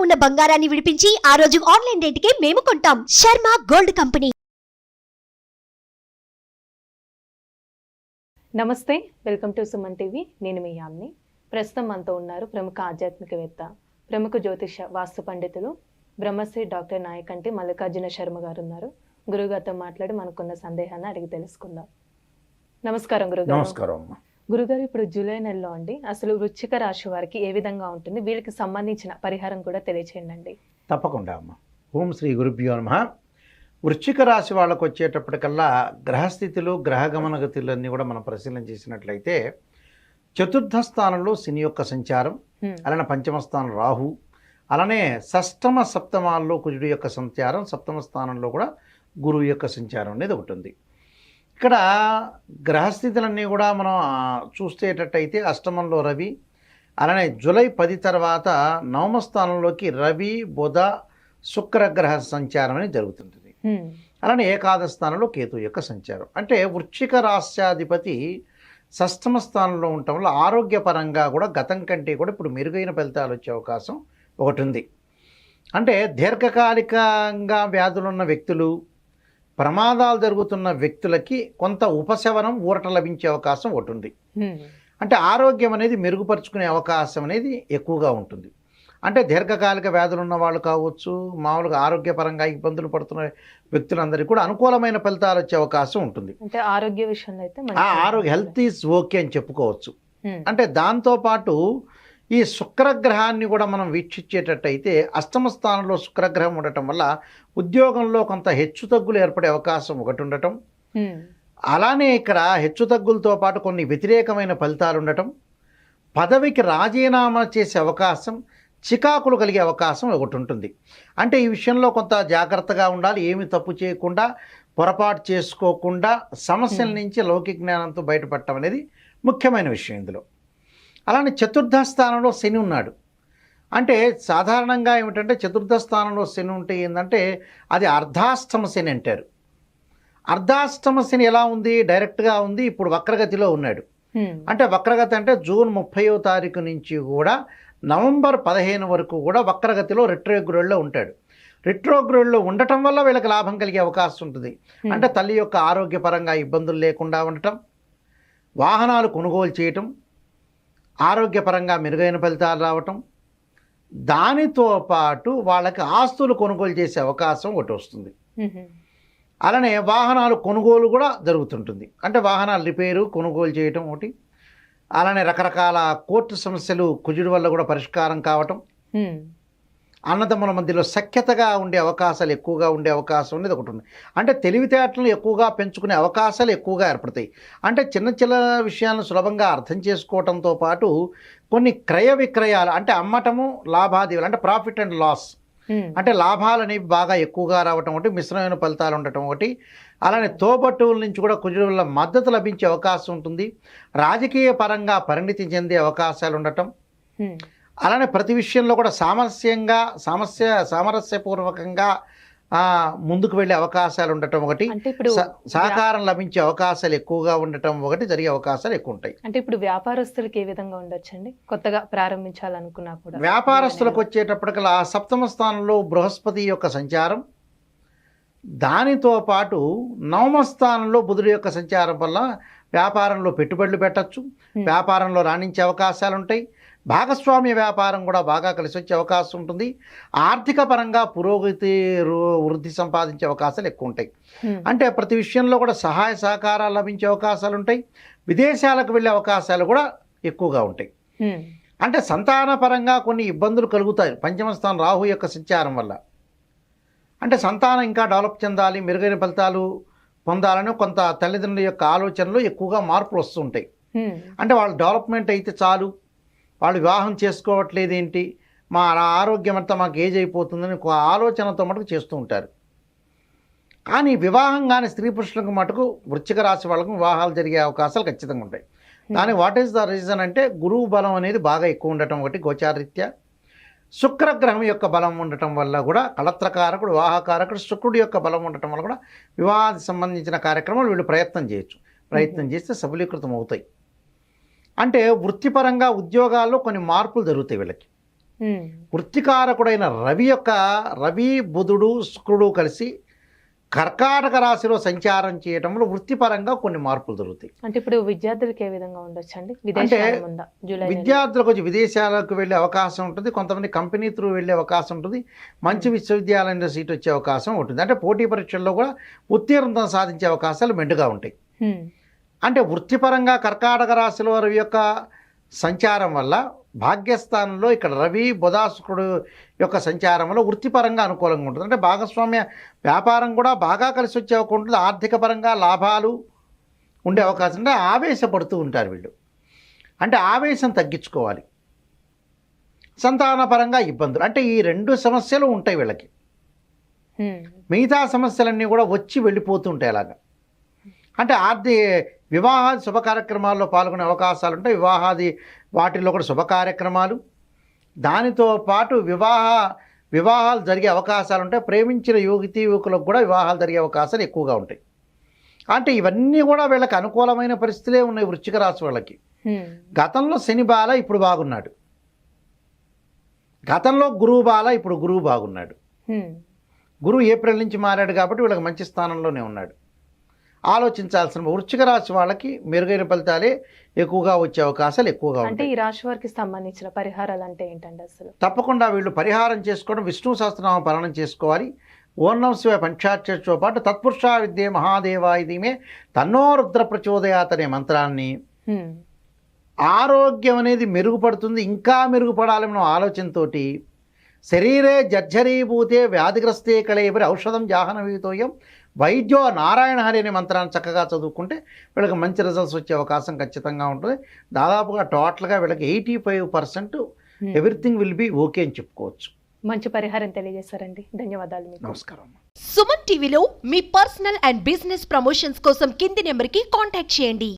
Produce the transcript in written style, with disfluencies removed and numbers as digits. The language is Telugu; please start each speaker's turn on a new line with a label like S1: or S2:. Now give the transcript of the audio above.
S1: ఉన్న బంగారాన్ని విడిపించి ఆ రోజు ఆన్లైన్ రేటుకే మేము కొంటాం. Sharma gold company.
S2: నమస్తే, వెల్కమ్ టు సుమన్ టీవీ. నేను మీ యామ్ని. ప్రస్తుతం మనతో ఉన్నారు ప్రముఖ ఆధ్యాత్మికవేత్త, ప్రముఖ జ్యోతిష వాస్తు పండితులు బ్రహ్మశ్రీ డాక్టర్ నాయకంటి మల్లికార్జున శర్మ గారు ఉన్నారు. గురుగారితో మాట్లాడి మనకున్న సందేహాన్ని అడిగి తెలుసుకుందాం. నమస్కారం గురుగారు.
S3: నమస్కారం.
S2: గురుగారు, ఇప్పుడు జూలై నెలలో అండి, అసలు వృశ్చిక రాశి వారికి ఏ విధంగా ఉంటుంది, వీళ్ళకి సంబంధించిన పరిహారం కూడా తెలియచేయండి.
S3: తప్పకుండా అమ్మ. ఓం శ్రీ గురుభ్యో నమః. వృశ్చిక రాశి వాళ్ళకు వచ్చేటప్పటికల్లా గ్రహస్థితులు గ్రహగమనగతులు అన్నీ కూడా మనం పరిశీలన చేసినట్లయితే చతుర్థ స్థానంలో శని యొక్క సంచారం, అలానే పంచమ స్థానం రాహు, అలానే షష్టమ సప్తమాల్లో కుజుడు యొక్క సంచారం, సప్తమ స్థానంలో కూడా గురువు యొక్క సంచారం అనేది ఒకటి ఉంది. ఇక్కడ గ్రహస్థితులన్నీ కూడా మనం చూసేటట్టయితే అష్టమంలో రవి, అలానే జూలై 10 తర్వాత నవమ స్థానంలోకి రవి బుధ శుక్రగ్రహ సంచారం అనేది జరుగుతుంటుంది. అలానే ఏకాదశ స్థానంలో కేతు యొక్క సంచారం. అంటే వృశ్చిక రాశ్యాధిపతి షష్టమ స్థానంలో ఉండటం వల్ల ఆరోగ్యపరంగా కూడా గతం కంటే కూడా ఇప్పుడు మెరుగైన ఫలితాలు వచ్చే అవకాశం ఒకటి ఉంది. అంటే దీర్ఘకాలికంగా వ్యాధులున్న వ్యక్తులు, ప్రమాదాలు జరుగుతున్న వ్యక్తులకి కొంత ఉపశమనం ఊరట లభించే అవకాశం ఒకటి ఉంది. అంటే ఆరోగ్యం అనేది మెరుగుపరుచుకునే అవకాశం అనేది ఎక్కువగా ఉంటుంది. అంటే దీర్ఘకాలిక వ్యాధులు ఉన్న వాళ్ళు కావచ్చు, మామూలుగా ఆరోగ్యపరంగా ఇబ్బందులు పడుతున్న వ్యక్తులందరికీ కూడా అనుకూలమైన ఫలితాలు వచ్చే అవకాశం ఉంటుంది.
S2: అంటే ఆరోగ్య విషయంలో అయితే
S3: ఆరోగ్య హెల్త్ ఈజ్ ఓకే అని చెప్పుకోవచ్చు. అంటే దాంతోపాటు ఈ శుక్రగ్రహాన్ని కూడా మనం వీక్షించేటట్టయితే అష్టమ స్థానంలో శుక్రగ్రహం ఉండటం వల్ల ఉద్యోగంలో కొంత హెచ్చుతగ్గులు ఏర్పడే అవకాశం ఒకటి ఉండటం, అలానే ఇక్కడ హెచ్చుతగ్గులతో పాటు కొన్ని వ్యతిరేకమైన ఫలితాలు ఉండటం, పదవికి రాజీనామా చేసే అవకాశం, చికాకులు కలిగే అవకాశం ఒకటి ఉంటుంది. అంటే ఈ విషయంలో కొంత జాగ్రత్తగా ఉండాలి. ఏమి తప్పు చేయకుండా, పొరపాటు చేసుకోకుండా సమస్యల నుంచి లౌకిక జ్ఞానంతో బయటపడటం అనేది ముఖ్యమైన విషయం ఇందులో. అలానే చతుర్థ స్థానంలో శని ఉన్నాడు. అంటే సాధారణంగా ఏమిటంటే చతుర్థ స్థానంలో శని ఉంటే ఏంటంటే అది అర్ధాష్టమ శని అంటారు. అర్ధాష్టమ శని ఎలా ఉంది? డైరెక్ట్గా ఉంది. ఇప్పుడు వక్రగతిలో ఉన్నాడు. అంటే వక్రగతి అంటే జూన్ 30వ తారీఖు నుంచి కూడా నవంబర్ 15 వరకు కూడా వక్రగతిలో రెట్రోగ్రేడ్లో ఉంటాడు. రెట్రోగ్రేడ్లో ఉండటం వల్ల వీళ్ళకి లాభం కలిగే అవకాశం ఉంటుంది. అంటే తల్లి యొక్క ఆరోగ్యపరంగా ఇబ్బందులు లేకుండా ఉండటం, వాహనాలు కొనుగోలు చేయటం, ఆరోగ్యపరంగా మెరుగైన ఫలితాలు రావటం, దానితో పాటు వాళ్ళకి ఆస్తులు కొనుగోలు చేసే అవకాశం ఒకటి వస్తుంది. అలానే వాహనాలు కొనుగోలు కూడా జరుగుతుంటుంది. అంటే వాహనాలు రిపేరు కొనుగోలు చేయటం ఒకటి. అలానే రకరకాల కోర్టు సమస్యలు కుజుడి వల్ల కూడా పరిష్కారం కావటం, అన్నదమ్ముల మధ్యలో సఖ్యతగా ఉండే అవకాశాలు ఎక్కువగా ఉండే అవకాశం అనేది ఒకటి ఉంది. అంటే తెలివితేటలను ఎక్కువగా పెంచుకునే అవకాశాలు ఎక్కువగా ఏర్పడతాయి. అంటే చిన్న చిన్న విషయాలను సులభంగా అర్థం చేసుకోవటంతో పాటు కొన్ని క్రయ విక్రయాలు, అంటే అమ్మటము లాభాదేవులు, అంటే ప్రాఫిట్ అండ్ లాస్, అంటే లాభాలు అనేవి బాగా ఎక్కువగా రావటం ఒకటి, మిశ్రమైన ఫలితాలు ఉండటం ఒకటి. అలానే తోబట్టువుల నుంచి కూడా కుజుడు వల్ల మద్దతు లభించే అవకాశం ఉంటుంది. రాజకీయ పరంగా పరిణితి చెందే అవకాశాలు ఉండటం, అలానే ప్రతి విషయంలో కూడా సామరస్యపూర్వకంగా ముందుకు వెళ్ళే అవకాశాలు ఉండటం ఒకటి, సహకారం లభించే అవకాశాలు ఎక్కువగా ఉండటం ఒకటి, జరిగే అవకాశాలు ఎక్కువ ఉంటాయి.
S2: అంటే ఇప్పుడు వ్యాపారస్తులకు ఏ విధంగా ఉండొచ్చండి? కొత్తగా ప్రారంభించాలనుకున్నా కూడా
S3: వ్యాపారస్తులకు వచ్చేటప్పటికల్లా సప్తమ స్థానంలో బృహస్పతి యొక్క సంచారం, దానితో పాటు నవమ స్థానంలో బుధుడు యొక్క సంచారం వల్ల వ్యాపారంలో పెట్టుబడులు పెట్టచ్చు, వ్యాపారంలో రాణించే అవకాశాలు ఉంటాయి. భాగస్వామ్య వ్యాపారం కూడా బాగా కలిసి వచ్చే అవకాశం ఉంటుంది. ఆర్థిక పరంగా పురోగతి వృద్ధి సంపాదించే అవకాశాలు ఎక్కువ ఉంటాయి. అంటే ప్రతి విషయంలో కూడా సహాయ సహకారాలు లభించే అవకాశాలు ఉంటాయి. విదేశాలకు వెళ్ళే అవకాశాలు కూడా ఎక్కువగా ఉంటాయి. అంటే సంతాన పరంగా కొన్ని ఇబ్బందులు కలుగుతాయి పంచమ స్థానం రాహు యొక్క సంచారం వల్ల. అంటే సంతానం ఇంకా డెవలప్ చెందాలి, మెరుగైన ఫలితాలు పొందాలని కొంత తల్లిదండ్రుల యొక్క ఆలోచనలు ఎక్కువగా మార్పులు వస్తుంటాయి. అంటే వాళ్ళ డెవలప్మెంట్ అయితే చాలు, వాళ్ళు వివాహం చేసుకోవట్లేదు ఏంటి, మా ఆరోగ్యం అంతా మాకు ఏజ్ అయిపోతుందని ఒక ఆలోచనతో మటుకు చేస్తూ ఉంటారు. కానీ వివాహం కానీ స్త్రీ పురుషులకు మటుకు వృశ్చిక రాశి వాళ్ళకు వివాహాలు జరిగే అవకాశాలు ఖచ్చితంగా ఉంటాయి. దానికి వాట్ ఈస్ ద రీజన్ అంటే గురువు బలం అనేది బాగా ఎక్కువ ఉండటం ఒకటి గోచారీత్యా, శుక్రగ్రహం యొక్క బలం ఉండటం వల్ల కూడా కళత్రకారకుడు వివాహకారకుడు శుక్రుడి యొక్క బలం ఉండటం వల్ల కూడా వివాహానికి సంబంధించిన కార్యక్రమాలు వీళ్ళు ప్రయత్నం చేయొచ్చు. ప్రయత్నం చేస్తే సఫలీకృతం అవుతాయి. అంటే వృత్తిపరంగా ఉద్యోగాల్లో కొన్ని మార్పులు జరుగుతాయి వీళ్ళకి. వృత్తికారకుడైన రవి బుధుడు శుక్రుడు కలిసి కర్కాటక రాశిలో సంచారం చేయడంలో వృత్తిపరంగా కొన్ని మార్పులు జరుగుతాయి.
S2: అంటే ఇప్పుడు విద్యార్థులకు ఏ విధంగా ఉండొచ్చు అండి? విదేశాల ముందా? జూలై
S3: విద్యార్థులకు వచ్చి విదేశాలకు వెళ్ళే అవకాశం ఉంటుంది, కొంతమంది కంపెనీ త్రూ వెళ్ళే అవకాశం ఉంటుంది, మంచి విశ్వవిద్యాలయంలో సీట్ వచ్చే అవకాశం ఉంటుంది. అంటే పోటీ పరీక్షల్లో కూడా ఉత్తీర్ణత సాధించే అవకాశాలు మెండుగా ఉంటాయి. అంటే వృత్తిపరంగా కర్కాటక రాశిలో రవి యొక్క సంచారం వల్ల భాగ్యస్థానంలో ఇక్కడ రవి బుధ శుక్రుడు యొక్క సంచారం వల్ల వృత్తిపరంగా అనుకూలంగా ఉంటుంది. అంటే భాగస్వామ్య వ్యాపారం కూడా బాగా కలిసి వచ్చే అవకాశం ఉంటుంది. ఆర్థిక పరంగా లాభాలు ఉండే అవకాశం అంటే ఆవేశపడుతూ ఉంటారు వీళ్ళు. అంటే ఆవేశం తగ్గించుకోవాలి. సంతానపరంగా ఇబ్బందులు అంటే ఈ 2 సమస్యలు ఉంటాయి వీళ్ళకి. మిగతా సమస్యలన్నీ కూడా వచ్చి వెళ్ళిపోతూ ఉంటాయి అలాగా. అంటే వివాహాది శుభ కార్యక్రమాల్లో పాల్గొనే అవకాశాలు ఉంటాయి. వాటిల్లో కూడా శుభ కార్యక్రమాలు, దానితో పాటు వివాహాలు జరిగే అవకాశాలు ఉంటాయి. ప్రేమించిన యువకులకు కూడా వివాహాలు జరిగే అవకాశాలు ఎక్కువగా ఉంటాయి. అంటే ఇవన్నీ కూడా వీళ్ళకి అనుకూలమైన పరిస్థితులే ఉన్నాయి వృశ్చిక రాశి వాళ్ళకి. గతంలో శని బాల, ఇప్పుడు బాగున్నాడు. గతంలో గురువు బాల, ఇప్పుడు గురువు బాగున్నాడు. గురువు ఏప్రిల్ నుంచి మారాడు కాబట్టి వీళ్ళకి మంచి స్థానంలోనే ఉన్నాడు. ఆలోచించాల్సిన వృశ్చిక రాశి వాళ్ళకి మెరుగైన ఫలితాలే ఎక్కువగా వచ్చే అవకాశాలు ఎక్కువగా ఉంటాయి.
S2: అంటే ఈ రాశి వారికి సంబంధించిన పరిహారాలు అంటే ఏంటండి అసలు?
S3: తప్పకుండా వీళ్ళు పరిహారం చేసుకోవడం, విష్ణు సహస్రనామ పారాయణం చేసుకోవాలి. ఓం నమః శివాయ పంచాక్షరితో పాటు తత్పురుషా విద్యే మహాదేవాయ ధీమే తన్నో రుద్ర ప్రచోదయాత్ అనే మంత్రాన్ని, ఆరోగ్యం అనేది మెరుగుపడుతుంది, ఇంకా మెరుగుపడాలి మనం ఆలోచనతోటి. శరీరే జర్జరీభూతే వ్యాధిగ్రస్తే కళేబరి ఔషధం జాహ్నవీతోయం వైద్యో నారాయణ హరి అనే మంత్రాన్ని చక్కగా చదువుకుంటే వీళ్ళకి మంచి రిజల్ట్స్ వచ్చే అవకాశం ఖచ్చితంగా ఉంటుంది. దాదాపుగా టోటల్గా వీళ్ళకి 85% ఎవ్రీథింగ్ విల్ బి ఓకే అని చెప్పుకోవచ్చు.
S2: మంచి పరిహారం తెలియజేశారండి. ధన్యవాదాలు మీకు.
S3: నమస్కారం.
S1: సుమన్ టీవీలో మీ పర్సనల్ అండ్ బిజినెస్ ప్రమోషన్స్ కోసం కింది నెంబర్కి కాంటాక్ట్ చేయండి.